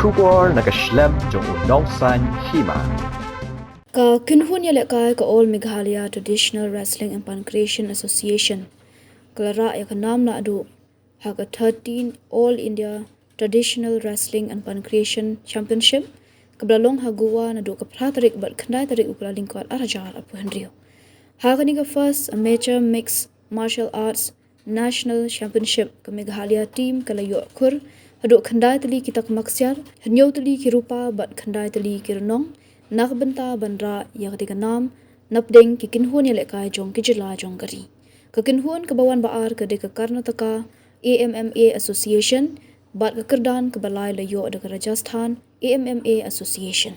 Shubor nakaslem jong unong san Hima. Ka kinhun ya lekai ka All Meghalaya Traditional Wrestling and Pancreation Association. Kalara ya kanam Lahduh haga 13 All India Traditional Wrestling and Pancreation Championship. Kablalong hagua na do kapratarik bat kandai tarik ukla lingkwat arajar apu hendrio. Haga ni ka first amateur mixed martial arts national championship ka Meghalaya team kalayo kur haduk kandai tali kita kemaksiar hanyo tali kirupa bat kandai tali kirnong nak benta bandra ya ketika nam napdeng ki kinhuan ya lekai jong kijila jong kari ka kinhuan ke bawan baar ke de ka Karnataka AMMA Association bat ke kerdan ke balai layo de ke Rajasthan AMMA Association.